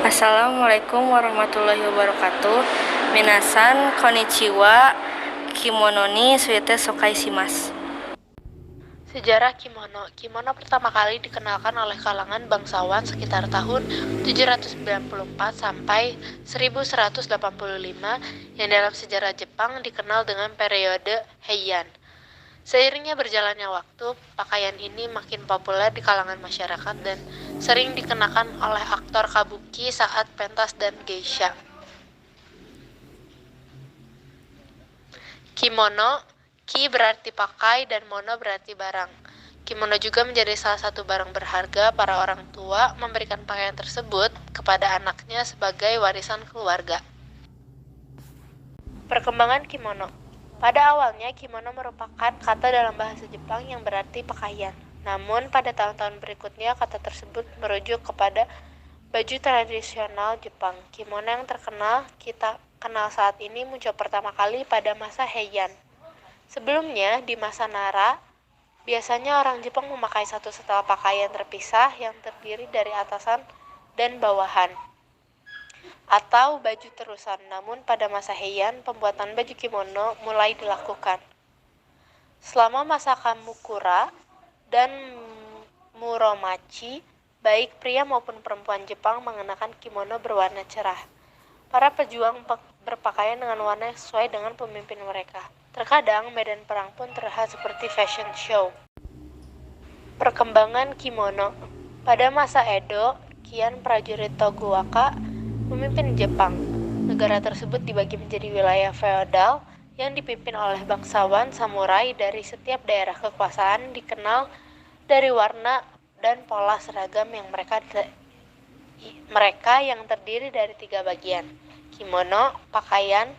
Assalamualaikum warahmatullahi wabarakatuh. Minasan konnichiwa. Kimono ni suite sokai shimasu. Sejarah kimono. Kimono pertama kali dikenalkan oleh kalangan bangsawan sekitar tahun 794 sampai 1185 yang dalam sejarah Jepang dikenal dengan periode Heian. Seiringnya berjalannya waktu, pakaian ini makin populer di kalangan masyarakat dan sering dikenakan oleh aktor kabuki saat pentas dan geisha. Kimono, ki berarti pakai dan mono berarti barang. Kimono juga menjadi salah satu barang berharga para orang tua memberikan pakaian tersebut kepada anaknya sebagai warisan keluarga. Perkembangan kimono. Pada awalnya, kimono merupakan kata dalam bahasa Jepang yang berarti pakaian. Namun, pada tahun-tahun berikutnya, kata tersebut merujuk kepada baju tradisional Jepang. Kimono yang terkenal kita kenal saat ini muncul pertama kali pada masa Heian. Sebelumnya, di masa Nara, biasanya orang Jepang memakai satu setel pakaian terpisah yang terdiri dari atasan dan bawahan, atau baju terusan. Namun pada masa Heian, pembuatan baju kimono mulai dilakukan. Selama masa Kamukura dan Muromachi, baik pria maupun perempuan Jepang mengenakan kimono berwarna cerah. Para pejuang berpakaian dengan warna yang sesuai dengan pemimpin mereka. Terkadang medan perang pun terlihat seperti fashion show. Perkembangan kimono. Pada masa Edo, Kian prajurit Tokugawa memimpin Jepang. Negara tersebut dibagi menjadi wilayah feodal yang dipimpin oleh bangsawan samurai dari setiap daerah kekuasaan dikenal dari warna dan pola seragam yang mereka yang terdiri dari 3 bagian. Kimono, pakaian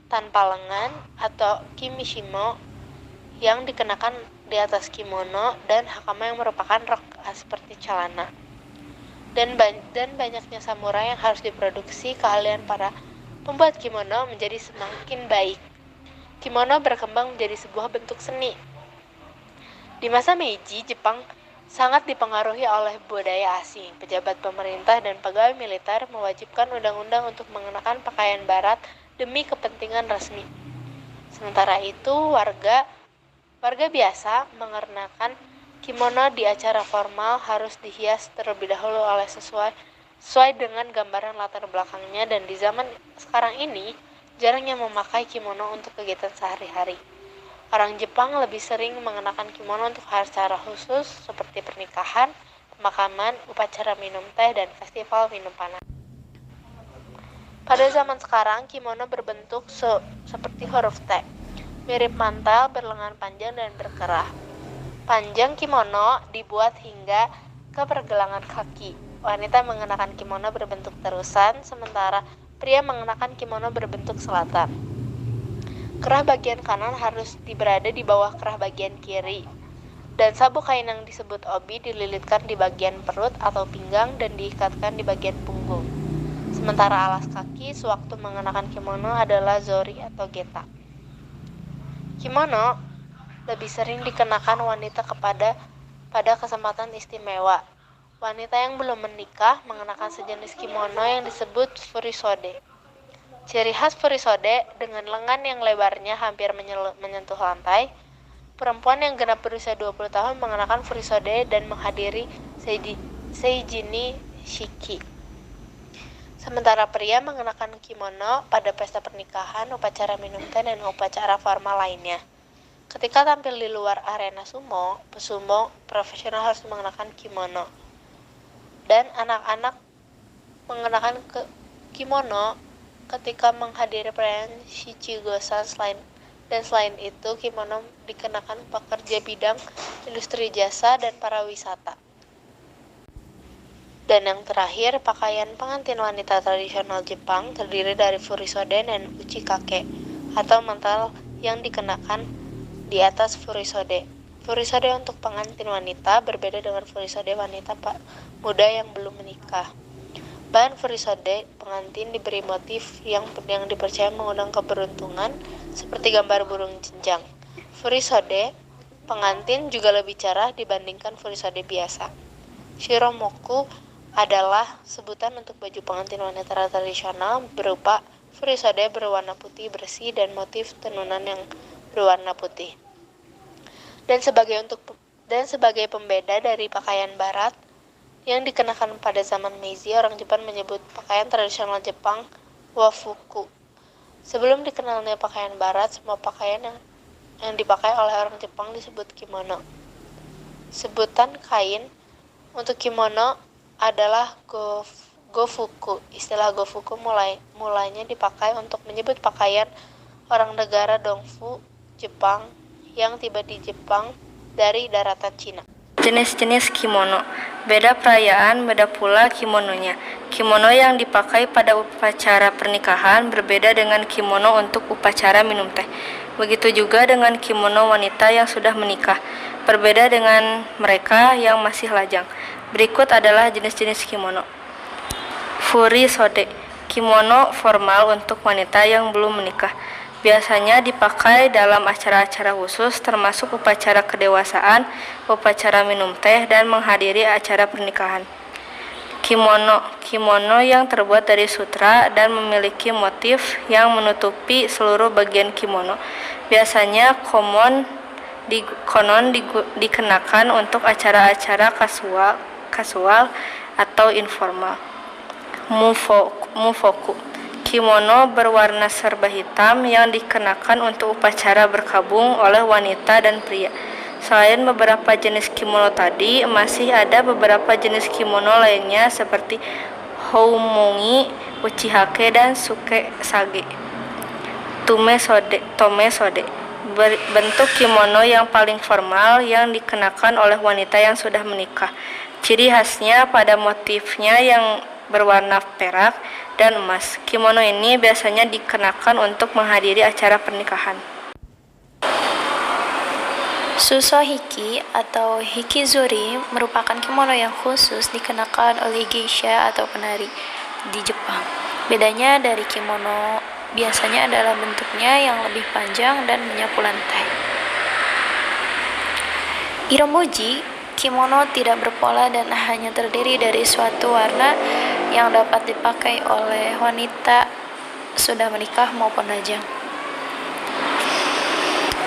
tanpa lengan atau kimishimo yang dikenakan di atas kimono, dan hakama yang merupakan rok seperti celana. Dan banyaknya samurai yang harus diproduksi, keahlian para pembuat kimono menjadi semakin baik. Kimono berkembang menjadi sebuah bentuk seni. Di masa Meiji, Jepang sangat dipengaruhi oleh budaya asing. Pejabat pemerintah dan pegawai militer mewajibkan undang-undang untuk mengenakan pakaian barat demi kepentingan resmi. Sementara itu, warga biasa mengenakan kimono di acara formal harus dihias terlebih dahulu oleh sesuai dengan gambaran latar belakangnya, dan di zaman sekarang ini jarang yang memakai kimono untuk kegiatan sehari-hari. Orang Jepang lebih sering mengenakan kimono untuk acara khusus seperti pernikahan, pemakaman, upacara minum teh, dan festival minum panas. Pada zaman sekarang, kimono berbentuk seperti huruf T, mirip mantel berlengan panjang dan berkerah. Panjang kimono dibuat hingga ke pergelangan kaki. Wanita mengenakan kimono berbentuk terusan, sementara pria mengenakan kimono berbentuk selatan. Kerah bagian kanan harus berada di bawah kerah bagian kiri, dan sabuk kain yang disebut obi dililitkan di bagian perut atau pinggang dan diikatkan di bagian punggung. Sementara alas kaki sewaktu mengenakan kimono adalah zori atau geta. Kimono lebih sering dikenakan wanita pada kesempatan istimewa. Wanita yang belum menikah mengenakan sejenis kimono yang disebut furisode. Ciri khas furisode dengan lengan yang lebarnya hampir menyentuh lantai. Perempuan yang genap berusia 20 tahun mengenakan furisode dan menghadiri seijini shiki. Sementara pria mengenakan kimono pada pesta pernikahan, upacara minum teh, dan upacara formal lainnya. Ketika tampil di luar arena sumo, pesumo profesional harus mengenakan kimono. Dan anak-anak mengenakan kimono ketika menghadiri perayaan Shichigo-san. Selain itu, kimono dikenakan pekerja bidang industri jasa dan para wisata. Dan yang terakhir, pakaian pengantin wanita tradisional Jepang terdiri dari furisode dan uchikake atau mantel yang dikenakan di atas furisode. Furisode untuk pengantin wanita berbeda dengan furisode wanita muda yang belum menikah. Bahan furisode pengantin diberi motif yang dipercaya mengundang keberuntungan seperti gambar burung jenjang. Furisode pengantin juga lebih cerah dibandingkan furisode biasa. Shiromoku adalah sebutan untuk baju pengantin wanita tradisional berupa furisode berwarna putih bersih dan motif tenunan yang berwarna putih. Dan sebagai pembeda dari pakaian barat yang dikenakan pada zaman Meiji, orang Jepang menyebut pakaian tradisional Jepang wafuku. Sebelum dikenalnya pakaian barat, semua pakaian yang dipakai oleh orang Jepang disebut kimono. Sebutan kain untuk kimono adalah gofuku. Istilah gofuku mulainya dipakai untuk menyebut pakaian orang negara Dongfu, Jepang yang tiba di Jepang dari daratan Cina. Jenis-jenis kimono. Beda perayaan, beda pula kimononya. Kimono yang dipakai pada upacara pernikahan berbeda dengan kimono untuk upacara minum teh. Begitu juga dengan kimono wanita yang sudah menikah. Berbeda dengan mereka yang masih lajang. Berikut adalah jenis-jenis kimono. Furisode, kimono formal untuk wanita yang belum menikah. Biasanya dipakai dalam acara-acara khusus termasuk upacara kedewasaan, upacara minum teh, dan menghadiri acara pernikahan. Kimono yang terbuat dari sutra dan memiliki motif yang menutupi seluruh bagian kimono. Biasanya konon dikenakan untuk acara-acara kasual atau informal. Mufoku, kimono berwarna serba hitam yang dikenakan untuk upacara berkabung oleh wanita dan pria. Selain beberapa jenis kimono tadi, masih ada beberapa jenis kimono lainnya seperti houmongi, uchihake, dan sukesage. Tomesode, bentuk kimono yang paling formal yang dikenakan oleh wanita yang sudah menikah. Ciri khasnya pada motifnya yang berwarna perak dan emas. Kimono ini biasanya dikenakan untuk menghadiri acara pernikahan. Susohiki atau hikizuri merupakan kimono yang khusus dikenakan oleh geisha atau penari di Jepang. Bedanya dari kimono biasanya adalah bentuknya yang lebih panjang dan menyapu lantai. Iromoji, kimono tidak berpola dan hanya terdiri dari suatu warna yang dapat dipakai oleh wanita sudah menikah maupun lajang.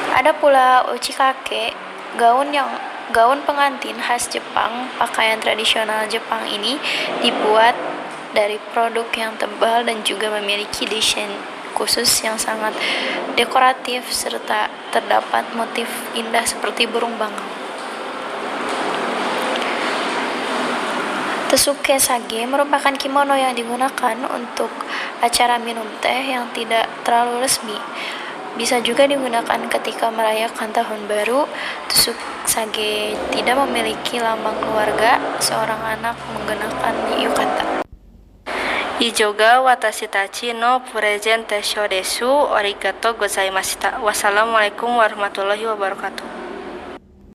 Ada pula uchikake, gaun pengantin khas Jepang. Pakaian tradisional Jepang ini dibuat dari produk yang tebal dan juga memiliki desain khusus yang sangat dekoratif serta terdapat motif indah seperti burung bangau. Tsukesage merupakan kimono yang digunakan untuk acara minum teh yang tidak terlalu resmi. Bisa juga digunakan ketika merayakan tahun baru. Tsukesage tidak memiliki lambang keluarga. Seorang anak menggunakan yukata. Ijoga watashi tachi no presentashou desu. Arigatou gozaimashita. Wassalamualaikum warahmatullahi wabarakatuh.